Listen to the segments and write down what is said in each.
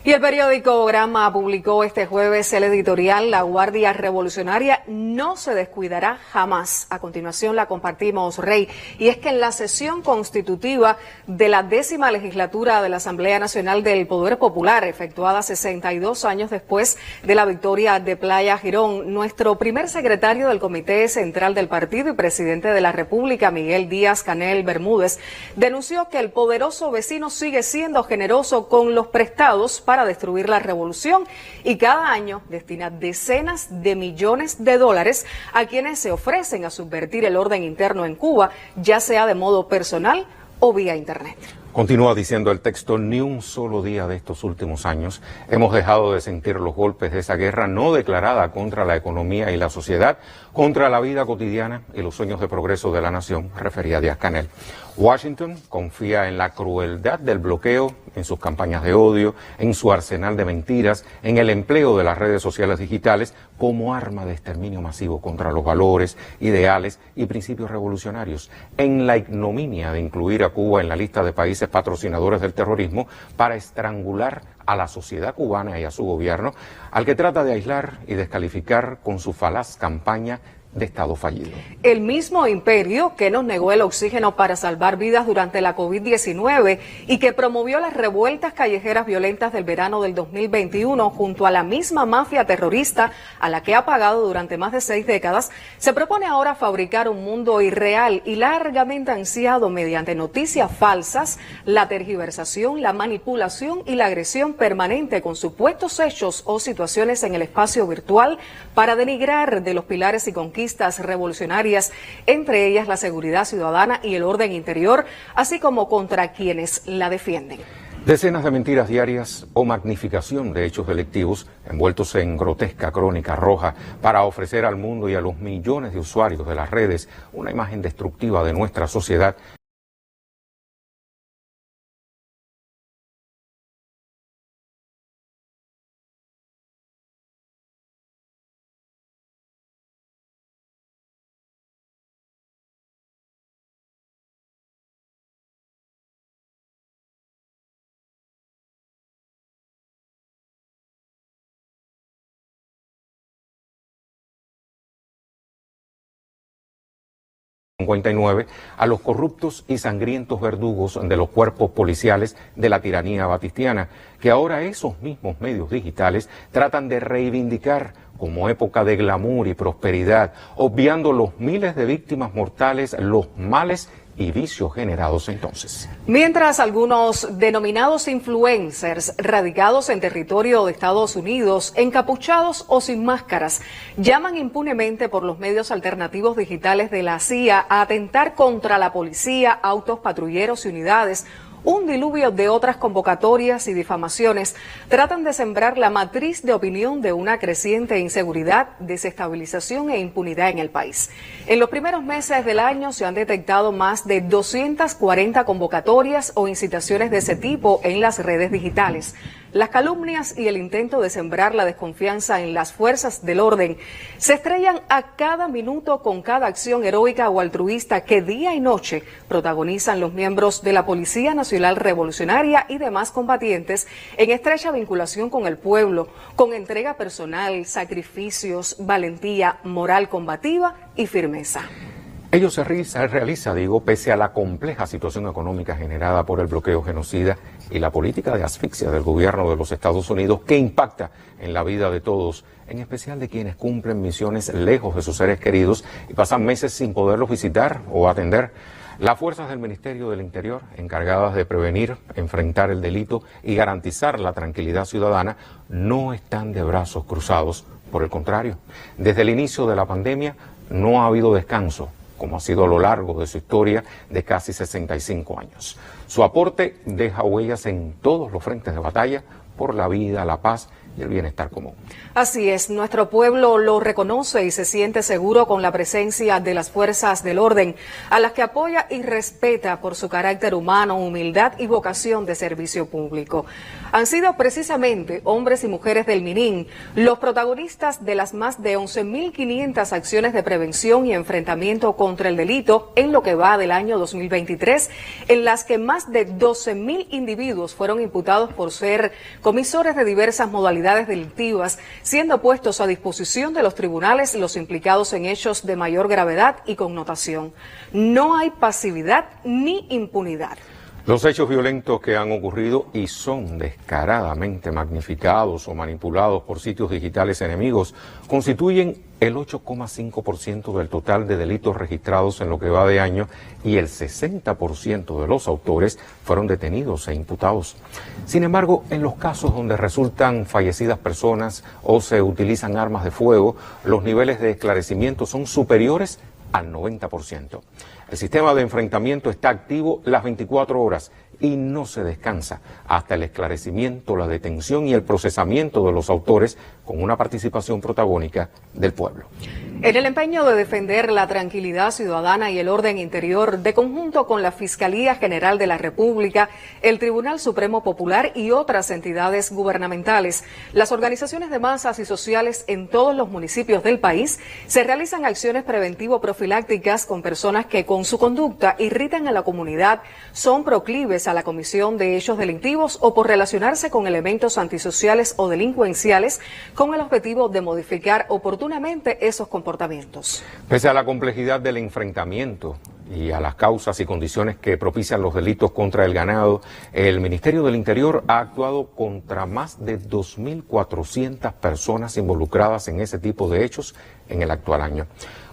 Y el periódico Gramma publicó este jueves el editorial La Guardia Revolucionaria no se descuidará jamás. A continuación la compartimos, Rey. Y es que en la sesión constitutiva de la 10ª legislatura de la Asamblea Nacional del Poder Popular, efectuada 62 años después de la victoria de Playa Girón, nuestro primer secretario del Comité Central del Partido y presidente de la República, Miguel Díaz-Canel Bermúdez, denunció que el poderoso vecino sigue siendo generoso con los prestados para destruir la revolución y cada año destina decenas de millones de dólares a quienes se ofrecen a subvertir el orden interno en Cuba, ya sea de modo personal o vía internet. Continúa diciendo el texto: ni un solo día de estos últimos años hemos dejado de sentir los golpes de esa guerra no declarada contra la economía y la sociedad, contra la vida cotidiana y los sueños de progreso de la nación, refería Díaz-Canel. Washington confía en la crueldad del bloqueo, en sus campañas de odio, en su arsenal de mentiras, en el empleo de las redes sociales digitales como arma de exterminio masivo contra los valores, ideales y principios revolucionarios, en la ignominia de incluir a Cuba en la lista de países patrocinadores del terrorismo para estrangular a la sociedad cubana y a su gobierno, al que trata de aislar y descalificar con su falaz campaña de Estado fallido. El mismo imperio que nos negó el oxígeno para salvar vidas durante la COVID-19 y que promovió las revueltas callejeras violentas del verano del 2021 junto a la misma mafia terrorista a la que ha pagado durante más de 6 décadas, se propone ahora fabricar un mundo irreal y largamente ansiado mediante noticias falsas, la tergiversación, la manipulación y la agresión permanente con supuestos hechos o situaciones en el espacio virtual para denigrar de los pilares y conquistas revolucionarias, entre ellas la seguridad ciudadana y el orden interior, así como contra quienes la defienden. Decenas de mentiras diarias o magnificación de hechos delictivos envueltos en grotesca crónica roja para ofrecer al mundo y a los millones de usuarios de las redes una imagen destructiva de nuestra sociedad. A los corruptos y sangrientos verdugos de los cuerpos policiales de la tiranía batistiana, que ahora esos mismos medios digitales tratan de reivindicar como época de glamour y prosperidad, obviando los miles de víctimas mortales, los males y vicios generados entonces. Mientras algunos denominados influencers radicados en territorio de Estados Unidos, encapuchados o sin máscaras, llaman impunemente por los medios alternativos digitales de la CIA a atentar contra la policía, autos patrulleros y unidades, un diluvio de otras convocatorias y difamaciones tratan de sembrar la matriz de opinión de una creciente inseguridad, desestabilización e impunidad en el país. En los primeros meses del año se han detectado más de 240 convocatorias o incitaciones de ese tipo en las redes digitales. Las calumnias y el intento de sembrar la desconfianza en las fuerzas del orden se estrellan a cada minuto con cada acción heroica o altruista que día y noche protagonizan los miembros de la Policía Nacional Revolucionaria y demás combatientes en estrecha vinculación con el pueblo, con entrega personal, sacrificios, valentía, moral combativa y firmeza. Ello se realiza, pese a la compleja situación económica generada por el bloqueo genocida y la política de asfixia del gobierno de los Estados Unidos que impacta en la vida de todos, en especial de quienes cumplen misiones lejos de sus seres queridos y pasan meses sin poderlos visitar o atender. Las fuerzas del Ministerio del Interior, encargadas de prevenir, enfrentar el delito y garantizar la tranquilidad ciudadana, no están de brazos cruzados. Por el contrario, desde el inicio de la pandemia no ha habido descanso, como ha sido a lo largo de su historia de casi 65 años. Su aporte deja huellas en todos los frentes de batalla por la vida, la paz y el bienestar común. Así es, nuestro pueblo lo reconoce y se siente seguro con la presencia de las fuerzas del orden, a las que apoya y respeta por su carácter humano, humildad y vocación de servicio público. Han sido precisamente hombres y mujeres del Minín los protagonistas de las más de 11.500 acciones de prevención y enfrentamiento contra el delito en lo que va del año 2023, en las que más de 12.000 individuos fueron imputados por ser comisores de diversas modalidades delictivas, siendo puestos a disposición de los tribunales los implicados en hechos de mayor gravedad y connotación. No hay pasividad ni impunidad. Los hechos violentos que han ocurrido y son descaradamente magnificados o manipulados por sitios digitales enemigos constituyen el 8,5% del total de delitos registrados en lo que va de año y el 60% de los autores fueron detenidos e imputados. Sin embargo, en los casos donde resultan fallecidas personas o se utilizan armas de fuego, los niveles de esclarecimiento son superiores al 90%. El sistema de enfrentamiento está activo las 24 horas y no se descansa hasta el esclarecimiento, la detención y el procesamiento de los autores con una participación protagónica del pueblo. En el empeño de defender la tranquilidad ciudadana y el orden interior, de conjunto con la Fiscalía General de la República, el Tribunal Supremo Popular y otras entidades gubernamentales, las organizaciones de masas y sociales en todos los municipios del país, se realizan acciones preventivo-profilácticas con personas que con su conducta irritan a la comunidad, son proclives a la comisión de hechos delictivos o por relacionarse con elementos antisociales o delincuenciales, con el objetivo de modificar oportunamente esos comportamientos. Pese a la complejidad del enfrentamiento y a las causas y condiciones que propician los delitos contra el ganado, el Ministerio del Interior ha actuado contra más de 2.400 personas involucradas en ese tipo de hechos en el actual año.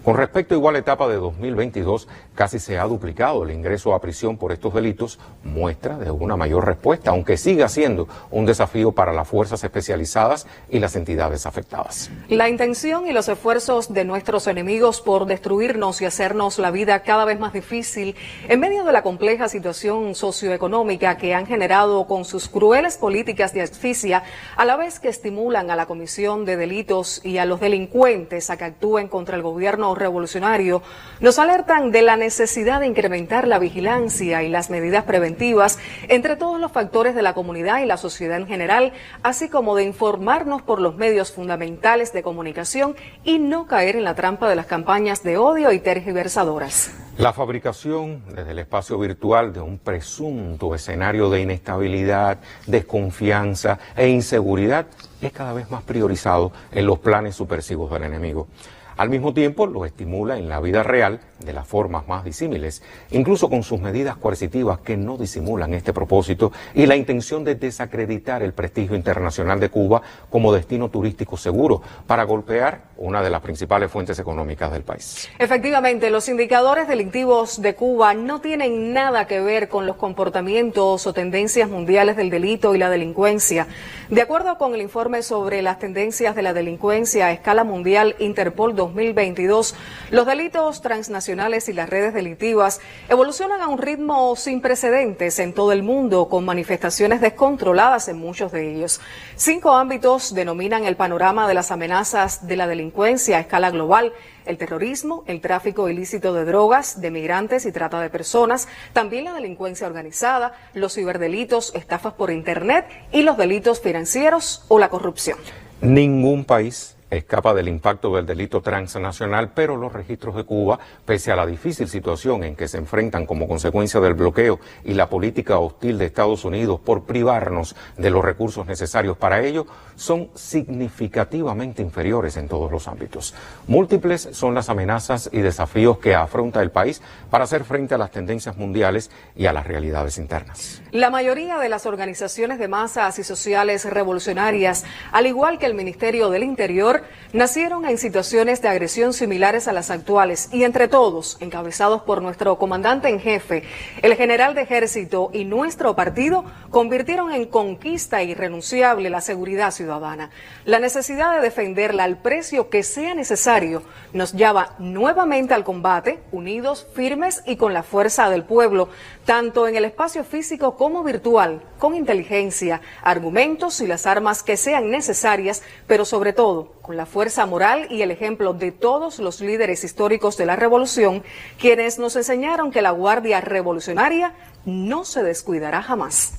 Con respecto a igual etapa de 2022, casi se ha duplicado el ingreso a prisión por estos delitos, muestra de una mayor respuesta, aunque siga siendo un desafío para las fuerzas especializadas y las entidades afectadas. La intención y los esfuerzos de nuestros enemigos por destruirnos y hacernos la vida cada vez más difícil en medio de la compleja situación socioeconómica que han generado con sus crueles políticas de asfixia, a la vez que estimulan a la comisión de delitos y a los delincuentes a que actúen contra el gobierno revolucionario, nos alertan de la necesidad de incrementar la vigilancia y las medidas preventivas entre todos los factores de la comunidad y la sociedad en general, así como de informarnos por los medios fundamentales de comunicación y no caer en la trampa de las campañas de odio y tergiversadoras. La fabricación desde el espacio virtual de un presunto escenario de inestabilidad, desconfianza e inseguridad es cada vez más priorizado en los planes subversivos del enemigo. Al mismo tiempo, lo estimula en la vida real de las formas más disímiles, incluso con sus medidas coercitivas que no disimulan este propósito y la intención de desacreditar el prestigio internacional de Cuba como destino turístico seguro para golpear una de las principales fuentes económicas del país. Efectivamente, los indicadores delictivos de Cuba no tienen nada que ver con los comportamientos o tendencias mundiales del delito y la delincuencia. De acuerdo con el informe sobre las tendencias de la delincuencia a escala mundial Interpol 2022, los delitos transnacionales y las redes delictivas evolucionan a un ritmo sin precedentes en todo el mundo, con manifestaciones descontroladas en muchos de ellos. 5 ámbitos denominan el panorama de las amenazas de la delincuencia a escala global: el terrorismo, el tráfico ilícito de drogas, de migrantes y trata de personas, también la delincuencia organizada, los ciberdelitos, estafas por Internet y los delitos financieros o la corrupción. Ningún país escapa del impacto del delito transnacional, pero los registros de Cuba, pese a la difícil situación en que se enfrentan como consecuencia del bloqueo y la política hostil de Estados Unidos por privarnos de los recursos necesarios para ello, son significativamente inferiores en todos los ámbitos. Múltiples son las amenazas y desafíos que afronta el país para hacer frente a las tendencias mundiales y a las realidades internas. La mayoría de las organizaciones de masas y sociales revolucionarias, al igual que el Ministerio del Interior, nacieron en situaciones de agresión similares a las actuales y entre todos, encabezados por nuestro comandante en jefe, el general de ejército y nuestro partido, convirtieron en conquista irrenunciable la seguridad ciudadana. La necesidad de defenderla al precio que sea necesario nos llama nuevamente al combate, unidos, firmes y con la fuerza del pueblo, tanto en el espacio físico como virtual, con inteligencia, argumentos y las armas que sean necesarias, pero sobre todo con la fuerza moral y el ejemplo de todos los líderes históricos de la revolución, quienes nos enseñaron que la Guardia Revolucionaria no se descuidará jamás.